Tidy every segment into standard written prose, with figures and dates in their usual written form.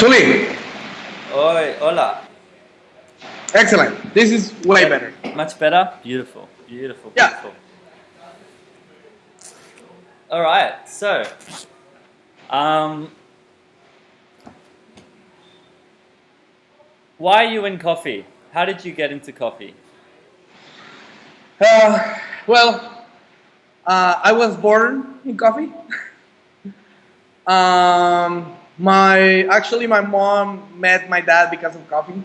Tuli, Oi, hola. excellent. This is way better. Much better? Beautiful, beautiful, Yeah. beautiful. All right, so, um, why are you in coffee? How did you get into coffee? Uh, well, I was born in coffee. My mom met my dad because of coffee.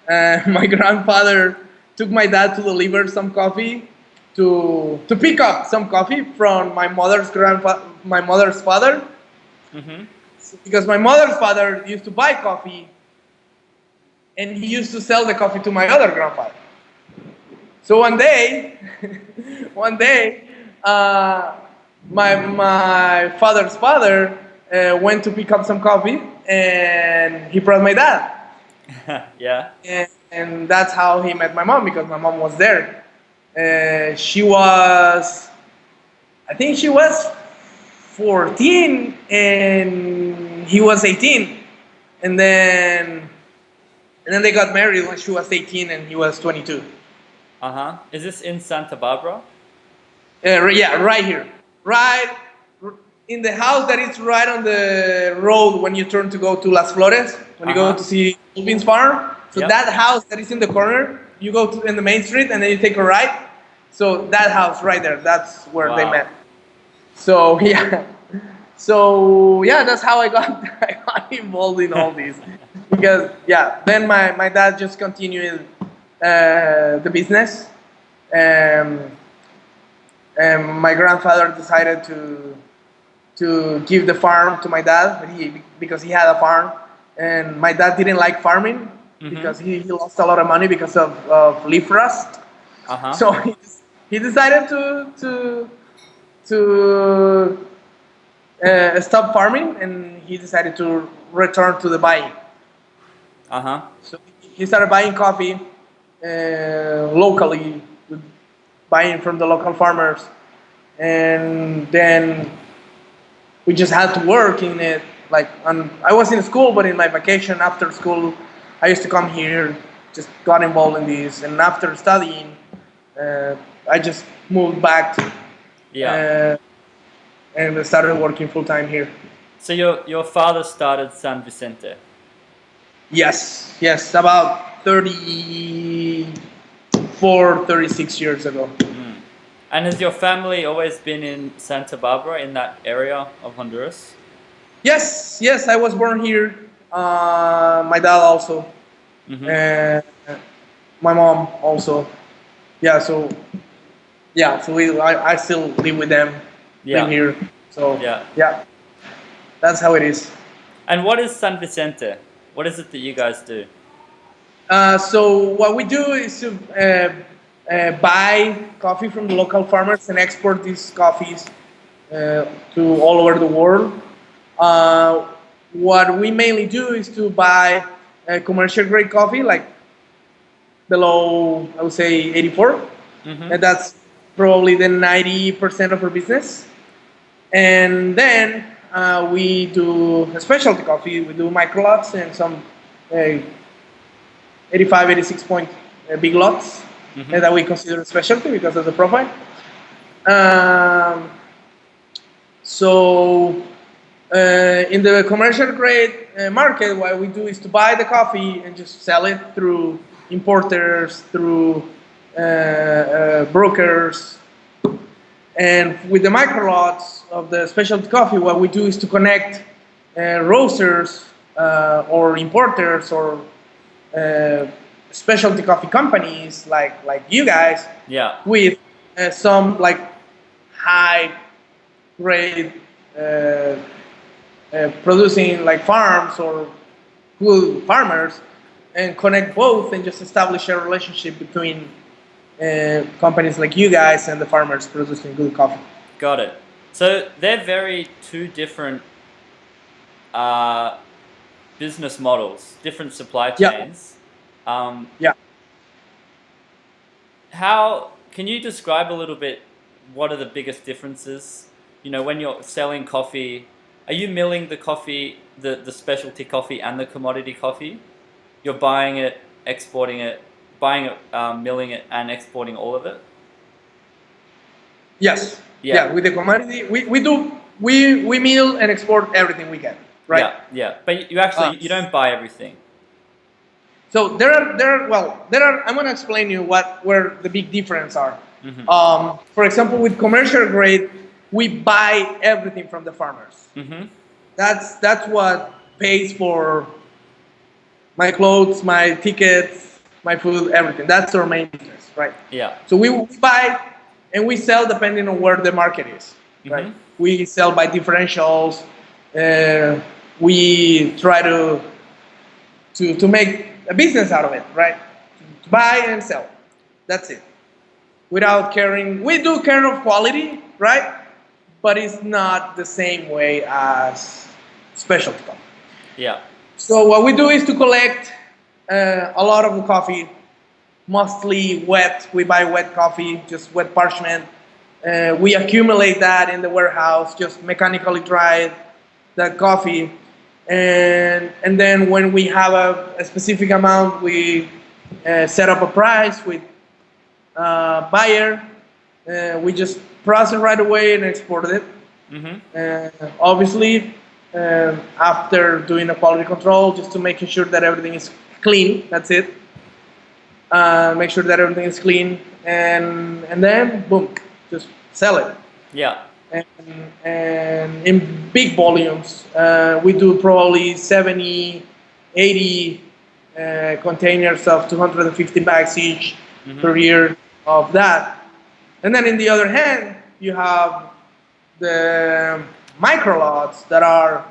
My grandfather took my dad to deliver some coffee to pick up some coffee from my mother's father, Mm-hmm. because my mother's father used to buy coffee and he used to sell the coffee to my other grandfather. So one day, one day, uh, my father's father went to pick up some coffee, and he brought my dad, Yeah. and that's how he met my mom, because my mom was there. She was, I think she was 14, and he was 18, and then they got married when she was 18 and he was 22. Uh-huh. Is this in Santa Barbara? Yeah, right here, right in the house that is right on the road when you turn to go to Las Flores, when you go Uh-huh. to see Olvin's farm. So Yep. that house that is in the corner, you go to in the main street and then you take a right. So that house right there, that's where they met. Wow. So yeah, so yeah, that's how I got I got involved in all this, because yeah, then my dad just continued the business. Um, and my grandfather decided to give the farm to my dad, because he had a farm, and my dad didn't like farming Mm-hmm. because he lost a lot of money because of leaf rust. Uh-huh. So he decided to stop farming, and he decided to return to the buying. Uh-huh. So he started buying coffee locally, buying from the local farmers, and then we just had to work in it. I was in school, but in my vacation after school, I used to come here, just got involved in this, and after studying, I just moved back Yeah. uh, and started working full time here. So your father started San Vicente. Yes, yes, about 34, 36 years ago. Mm. And has your family always been in Santa Barbara, in that area of Honduras? Yes, yes, I was born here. My dad also, Mm-hmm. and my mom also. Yeah, so yeah, so I still live with them, live Yeah. here. So Yeah. yeah, that's how it is. And what is San Vicente? What is it that you guys do? So what we do is to buy coffee from the local farmers and export these coffees to all over the world. Uh, what we mainly do is to buy commercial grade coffee, like below, I would say 84, Mm-hmm. and that's probably the 90% of our business. And then we do a specialty coffee. We do micro lots and some uh, 85, 86 point big lots Mm-hmm. that we consider specialty because of the profile. Um, so in the commercial grade market, what we do is to buy the coffee and just sell it through importers, through brokers. And with the micro lots of the specialty coffee, what we do is to connect roasters or importers or uh, specialty coffee companies like you guys Yeah. with some like high grade producing like farms or good farmers, and connect both and just establish a relationship between companies like you guys and the farmers producing good coffee. Got it. So they're very two different uh, business models, different supply Yeah, chains. Um, yeah. how can you describe a little bit what are the biggest differences? You know, when you're selling coffee are you milling the coffee, the specialty coffee and the commodity coffee? You're buying it, exporting it, buying it, milling it, and exporting all of it? Yes. Yeah. Yeah. With the commodity, we mill and export everything we get. Right. Yeah. Yeah. But you actually you don't buy everything. So there are. I'm gonna explain you where the big difference are. Mm-hmm. For example, with commercial grade, we buy everything from the farmers. Mm-hmm. That's what pays for my clothes, my tickets, my food, everything. That's our main business, right? Yeah. So we buy and we sell depending on where the market is, right? Mm-hmm. We sell by differentials. We try to make a business out of it, right? To buy and sell. That's it. Without caring, we do care of quality, right? But it's not the same way as specialty coffee. Yeah. So what we do is to collect a lot of the coffee, mostly wet. We buy wet coffee, just wet parchment. We accumulate that in the warehouse, just mechanically dry that coffee. And then when we have a specific amount, we set up a price with buyer. We just process right away and export it. Mm-hmm. Obviously, after doing a quality control, just to making sure that everything is clean. That's it. Make sure that everything is clean, and then boom, just sell it. Yeah. And in big volumes, we do probably 70, 80 containers of 250 bags each per year of that. And then in the other hand, you have the micro lots that are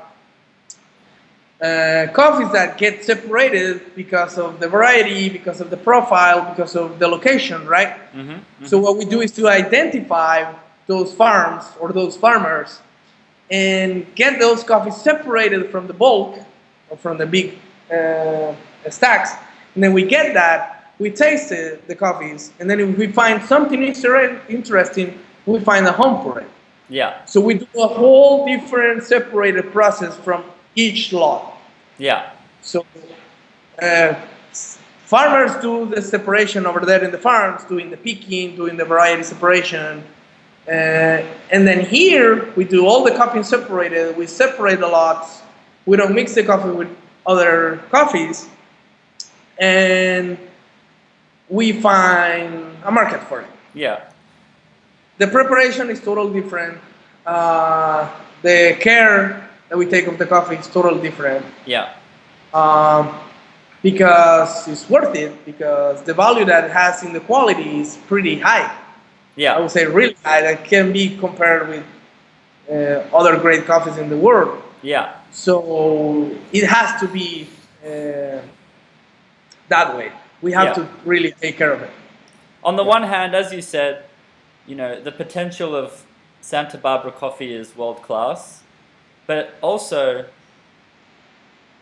coffees that get separated because of the variety, because of the profile, because of the location, right? Mm-hmm. Mm-hmm. So what we do is to identify those farms or those farmers and get those coffees separated from the bulk or from the big stacks. And then we get that, we taste the coffees, and then if we find something interesting, we find a home for it. Yeah. So we do a whole different separated process from each lot. Yeah. So farmers do the separation over there in the farms, doing the picking, doing the variety separation. And then here, we do all the coffee separated. We separate the lots. We don't mix the coffee with other coffees. And we find a market for it. Yeah. The preparation is totally different. The care that we take of the coffee is totally different. Yeah. Because it's worth it, because the value that it has in the quality is pretty high. Yeah. I would say really high, that can be compared with other great coffees in the world. Yeah. So it has to be that way. We have to really take care of it. On the one hand, as you said, you know, the potential of Santa Barbara coffee is world class, but also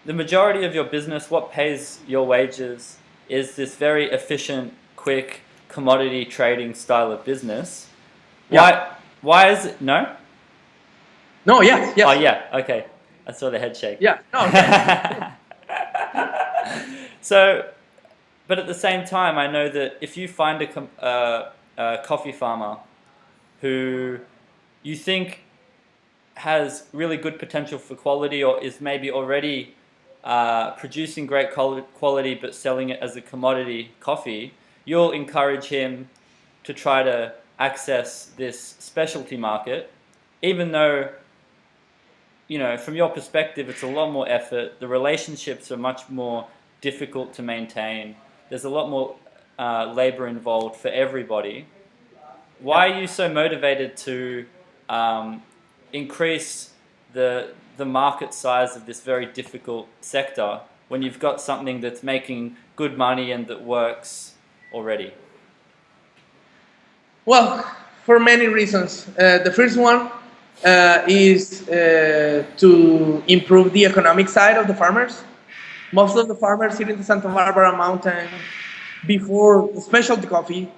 the majority of your business, what pays your wages, is this very efficient, quick, commodity trading style of business. Yeah. Why is it no? No, yes. Oh yeah, okay. I saw the head shake. Yeah, no. Okay. So, but at the same time, I know that if you find a coffee farmer who you think has really good potential for quality, or is maybe already producing great quality but selling it as a commodity coffee, you'll encourage him to try to access this specialty market, even though, you know, from your perspective, it's a lot more effort. The relationships are much more difficult to maintain. There's a lot more labor involved for everybody. Why are you so motivated to increase the market size of this very difficult sector when you've got something that's making good money and that works already? Well, for many reasons. The first one is to improve the economic side of the farmers. Most of the farmers here in the Santa Barbara mountain, before the specialty coffee,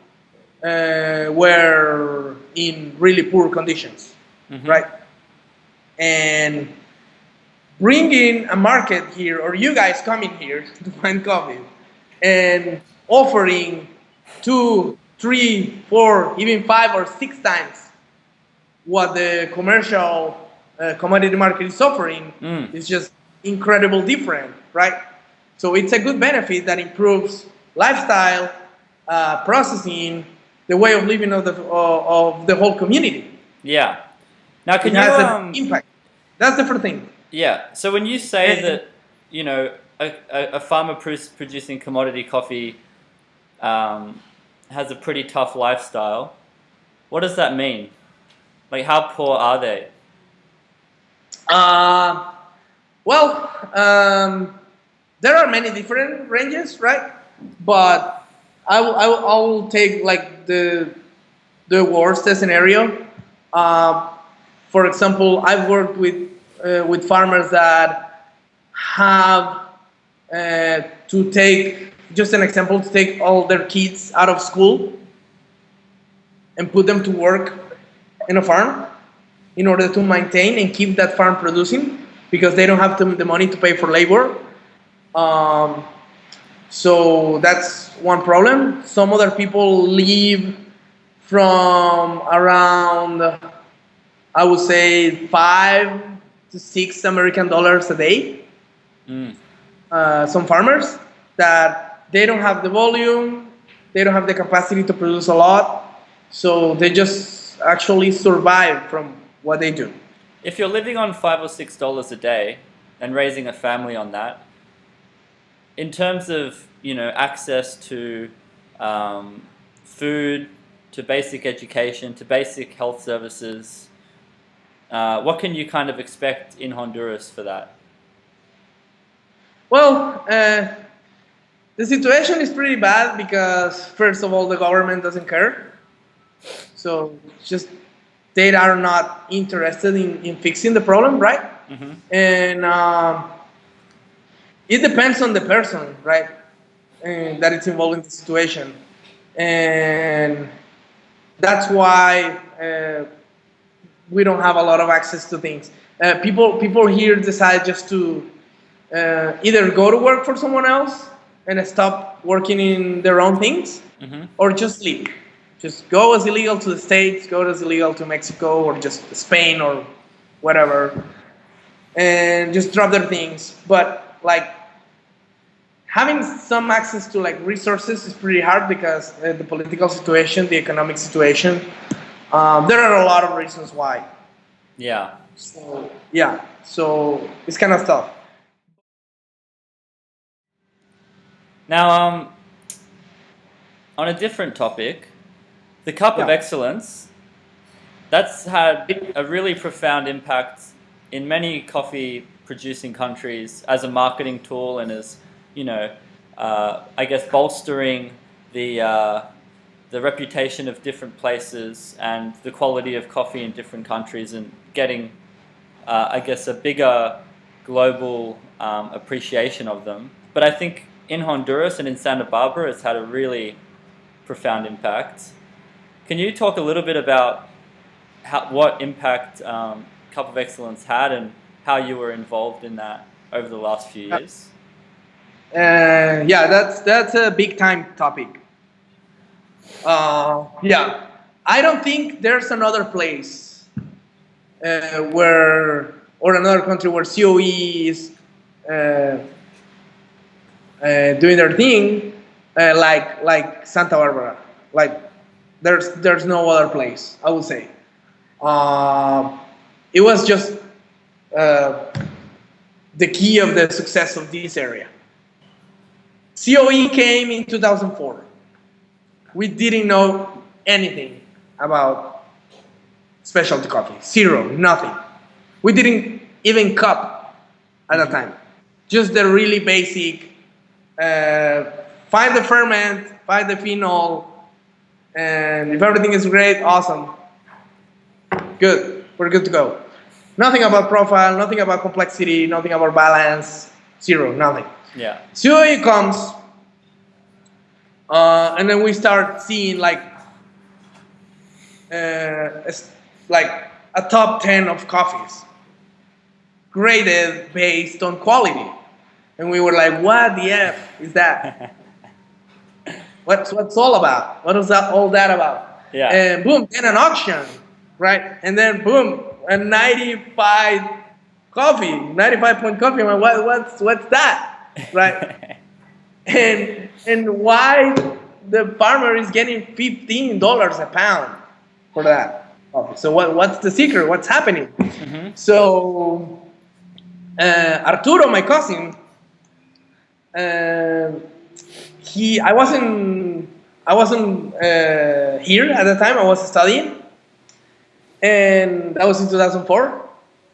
were in really poor conditions, right? And bringing a market here, or you guys coming here to find coffee, and offering 2, 3, 4, even 5 or 6 times what the commercial commodity market is offering is just incredible different, right? So it's a good benefit that improves lifestyle, processing, the way of living of the whole community. Yeah. Now, It can has an you impact. That's the first thing. yeah. So when you say And that, you know, a farmer producing commodity coffee has a pretty tough lifestyle, what does that mean? Like, how poor are they? uh, well, there are many different ranges, right? But I will take like the worst scenario. Uh, for example, I've worked with farmers that have to take, just an example, to take all their kids out of school and put them to work in a farm in order to maintain and keep that farm producing because they don't have the money to pay for labor. Um, so that's one problem. Some other people live from around, I would say, $5 to $6 a day. Mm. Some farmers that they don't have the volume, they don't have the capacity to produce a lot, so they just actually survive from what they do. If you're living on $5 or $6 a day and raising a family on that, in terms of, you know, access to food, to basic education, to basic health services, what can you kind of expect in Honduras for that? Well, the situation is pretty bad because, first of all, the government doesn't care. So just they are not interested in fixing the problem, right? Mm-hmm. And it depends on the person, right? And that is involved in the situation. And that's why we don't have a lot of access to things. People here decide just to either go to work for someone else and stop working in their own things, Mm-hmm. or just leave. Just go as illegal to the States, go as illegal to Mexico, or just Spain or whatever, and just drop their things. But like having some access to like resources is pretty hard because the political situation, the economic situation. There are a lot of reasons why. Yeah. So yeah, so it's kind of tough. Now, on a different topic, the Cup of Yeah. Excellence, that's had a really profound impact in many coffee producing countries as a marketing tool and as, you know, I guess bolstering the reputation of different places and the quality of coffee in different countries and getting, I guess, a bigger global appreciation of them. But I think in Honduras and in Santa Barbara, it's had a really profound impact. Can you talk a little bit about what impact Cup of Excellence had and how you were involved in that over the last few years? Yeah, that's a big time topic. Yeah, I don't think there's another place where, or another country where COE is doing their thing, like Santa Barbara. Like there's no other place, I would say. It was just uh, the key of the success of this area. COE came in 2004. We didn't know anything about specialty coffee. Zero, nothing. We didn't even cup at that time. Just the really basic, find the ferment, find the phenol, and if everything is great, awesome. Good, we're good to go. Nothing about profile, nothing about complexity, nothing about balance, zero, nothing. Yeah. COE comes, and then we start seeing like a top 10 of coffees. graded based on quality. And we were like, what the F is that? What's all about? What is that all that about? Yeah. And boom, then an auction, right? And then boom, a 95 coffee, 95 point coffee. I'm like, what's that, right? and why the farmer is getting $15 a pound for that coffee? So what's the secret? What's happening? Mm-hmm. So Arturo, my cousin, I wasn't here at the time. I was studying, and that was in 2004.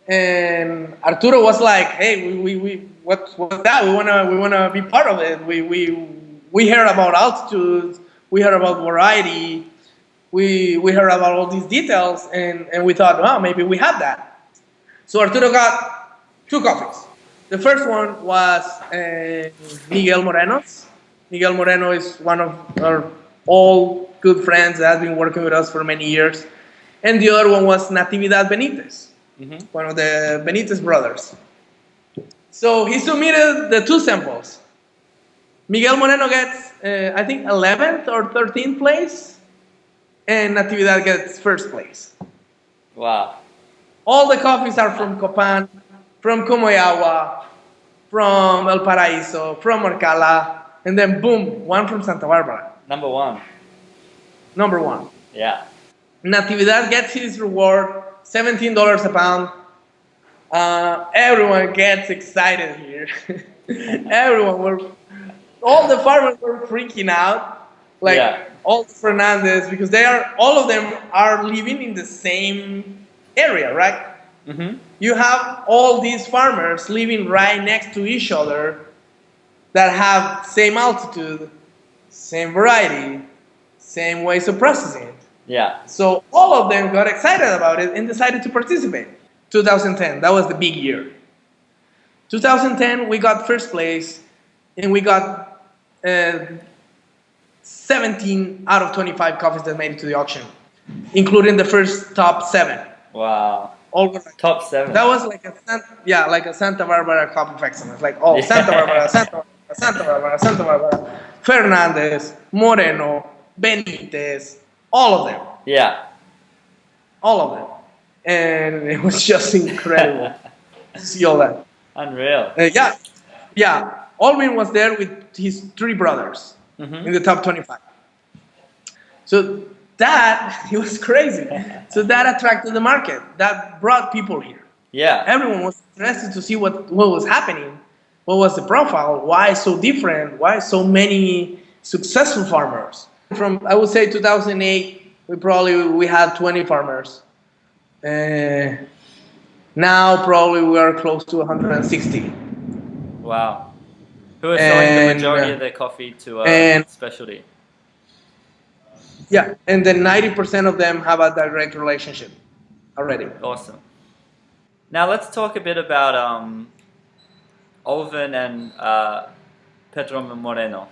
And Arturo was like, "Hey, what's that? We wanna be part of it. We heard about altitude, we heard about variety, we heard about all these details, and we thought, wow, maybe we have that." So Arturo got 2 coffees. The first one was Miguel Moreno's. Miguel Moreno is one of our all good friends that has been working with us for many years. And the other one was Natividad Benitez, one of the Benitez brothers. So he submitted the 2 samples. Miguel Moreno gets, I think, 11th or 13th place, and Natividad gets 1st place. Wow. All the coffees are from Copan, from Comoyagua, from El Paraíso, from Orcala, and then boom, one from Santa Barbara. Number 1. Number 1. Yeah. Natividad gets his reward, $17 a pound. Everyone gets excited here. All the farmers were freaking out, like all the Fernandez, because all of them are living in the same area, right? Mm-hmm. You have all these farmers living right next to each other that have same altitude, same variety, same ways of processing. Yeah. So all of them got excited about it and decided to participate. 2010, that was the big year. 2010, we got 1st place, and we got 17 out of 25 coffees that made it to the auction, including the first top 7. Wow. All were like, Top 7. that was like a Santa Barbara Coffee of Excellence. Like, Santa Barbara, Santa Barbara, Santa Barbara, Fernandez, Moreno, Benitez, all of them. Yeah. All of them. And it was just incredible to see all that. Unreal. Yeah. Olvin was there with his 3 brothers in the top 25. So it was crazy. So that attracted the market. That brought people here. Yeah. Everyone was interested to see what was happening. What was the profile? Why so different? Why so many successful farmers? From, I would say, 2008, we had 20 farmers. Now probably we are close to 160. Wow. Who are selling the majority of their coffee to specialty? Yeah, and then 90% of them have a direct relationship already. Awesome. Now let's talk a bit about Olvin and Pedro Moreno.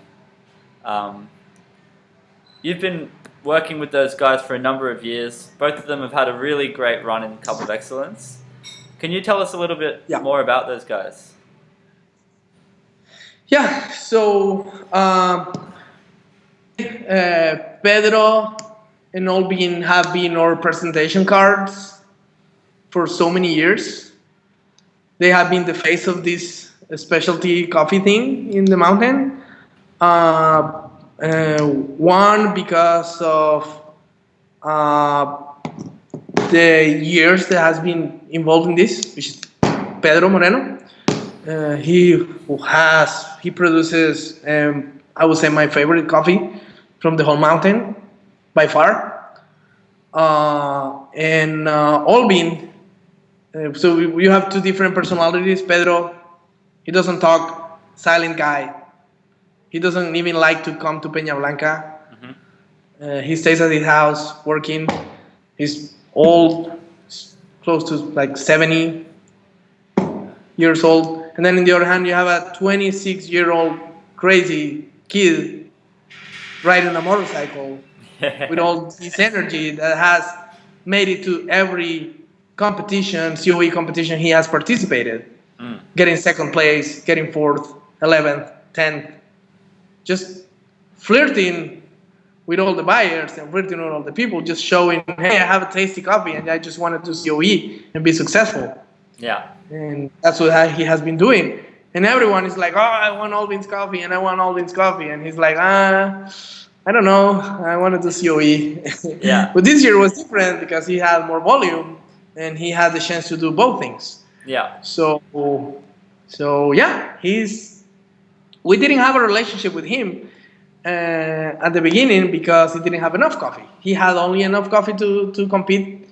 You've been working with those guys for a number of years. Both of them have had a really great run in Cup of Excellence. Can you tell us a little bit more about those guys? Yeah, so Pedro and Olvin have been our presentation cards for so many years. They have been the face of this specialty coffee thing in the mountain. One, because of the years that has been involved in this, which is Pedro Moreno. He produces, I would say, my favorite coffee from the whole mountain, by far. And Olvin, so you have 2 different personalities. Pedro, he doesn't talk, silent guy. He doesn't even like to come to Peña Blanca. He stays at his house working. He's old, close to like 70 years old. And then on the other hand, you have a 26-year-old crazy kid riding a motorcycle with all this energy that has made it to every competition, COE competition, he has participated, Mm. getting second place, getting fourth, 11th, 10th, just flirting with all the buyers and flirting with all the people, just showing, hey, I have a tasty coffee and I just want to do COE and be successful. Yeah. And that's what he has been doing. And everyone is like, oh, I want Olvin's coffee and I want Olvin's coffee. And he's like, I don't know, I want to do COE. Yeah. But this year was different because he had more volume and he had the chance to do both things. Yeah. So yeah, we didn't have a relationship with him at the beginning because he didn't have enough coffee. He had only enough coffee to compete,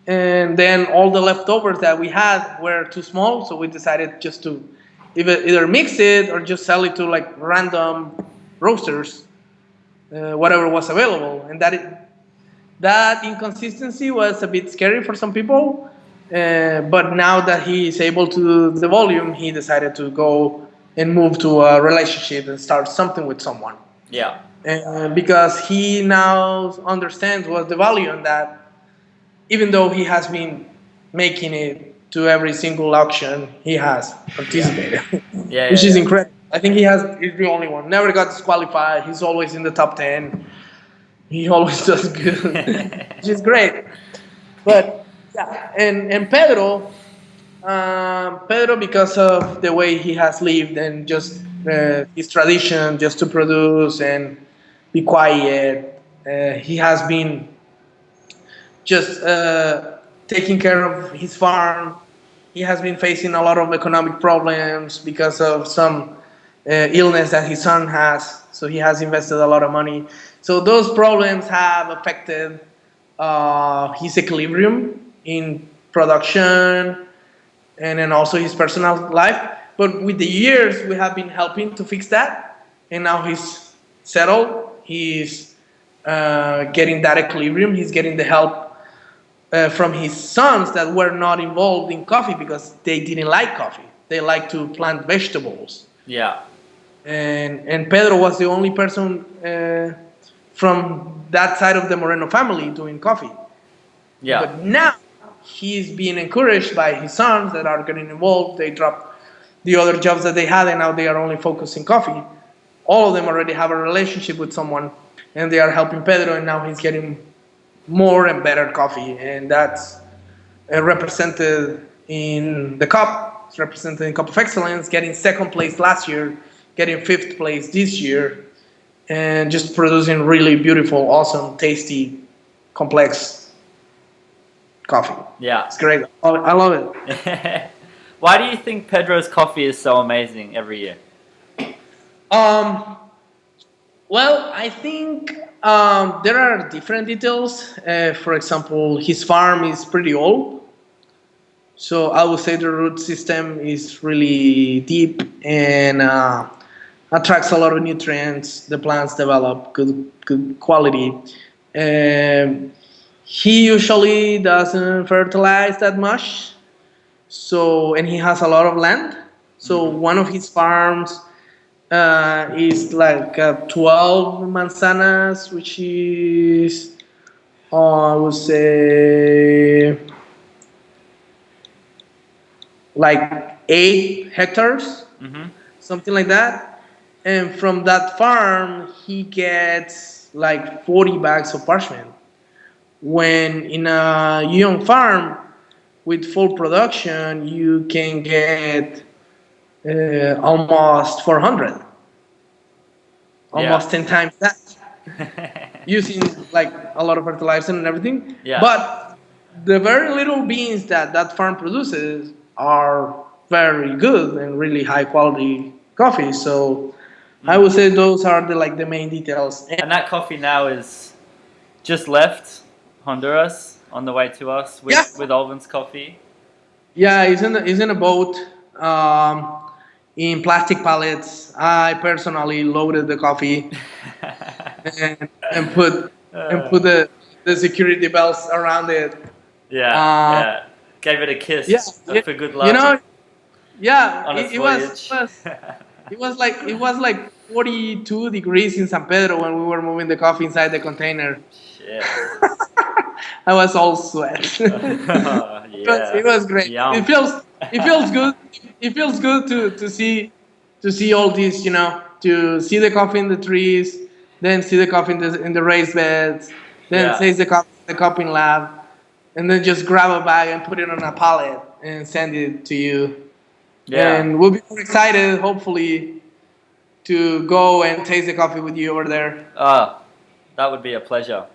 and then all the leftovers that we had were too small, so we decided just to either mix it or just sell it to like random roasters, whatever was available. And that inconsistency was a bit scary for some people. But now that he is able to do the volume, he decided to go and move to a relationship and start something with someone. Yeah. Because he now understands what's the value in that, even though he has been making it to every single auction, he has participated, Yeah. which is incredible. I think he's the only one. Never got disqualified. He's always in the top 10. He always does good, which is great. But yeah, and Pedro, because of the way he has lived and just his tradition, just to produce and be quiet, he has been just taking care of his farm. He has been facing a lot of economic problems because of some illness that his son has. So he has invested a lot of money. So those problems have affected his equilibrium in production and then also his personal life. But with the years, we have been helping to fix that. And now he's settled. He's getting that equilibrium. He's getting the help from his sons that were not involved in coffee because they didn't like coffee. They like to plant vegetables. Yeah. And Pedro was the only person from that side of the Moreno family doing coffee. Yeah. But now he's being encouraged by his sons that are getting involved. They dropped the other jobs that they had and now they are only focusing coffee. All of them already have a relationship with someone and they are helping Pedro, and now he's getting more and better coffee, and that's represented in the cup. It's represented in Cup of Excellence, getting second place last year, getting fifth place this year, and just producing really beautiful, awesome, tasty, complex coffee. Yeah. It's great. I love it. Why do you think Pedro's coffee is so amazing every year? Well, I think there are different details. For example, his farm is pretty old. So I would say the root system is really deep and attracts a lot of nutrients. The plants develop good quality. He usually doesn't fertilize that much. So, and he has a lot of land. So one of his farms is like 12 manzanas, which is, I would say, like 8 hectares, something like that. And from that farm, he gets like 40 bags of parchment. When in a young farm with full production, you can get almost 400, almost 10 times that, using like a lot of fertilizer and everything. Yeah. But the very little beans that farm produces are very good and really high quality coffee. So I would say those are the main details. And that coffee now is just left Honduras on the way to us with Olvin's coffee. Yeah, he's in a boat. In plastic pallets. I personally loaded the coffee and put the security belts around it. Yeah, gave it a kiss for good luck. You know, yeah, on it was like 42 degrees in San Pedro when we were moving the coffee inside the container. Shit. I was all sweat. Yeah. It was great. Yum. It feels good. It feels good to see all this, to see the coffee in the trees, then see the coffee in the raised beds, then Yeah. taste the coffee in lab, and then just grab a bag and put it on a pallet and send it to you. Yeah. And we'll be more excited, hopefully, to go and taste the coffee with you over there. Ah, that would be a pleasure.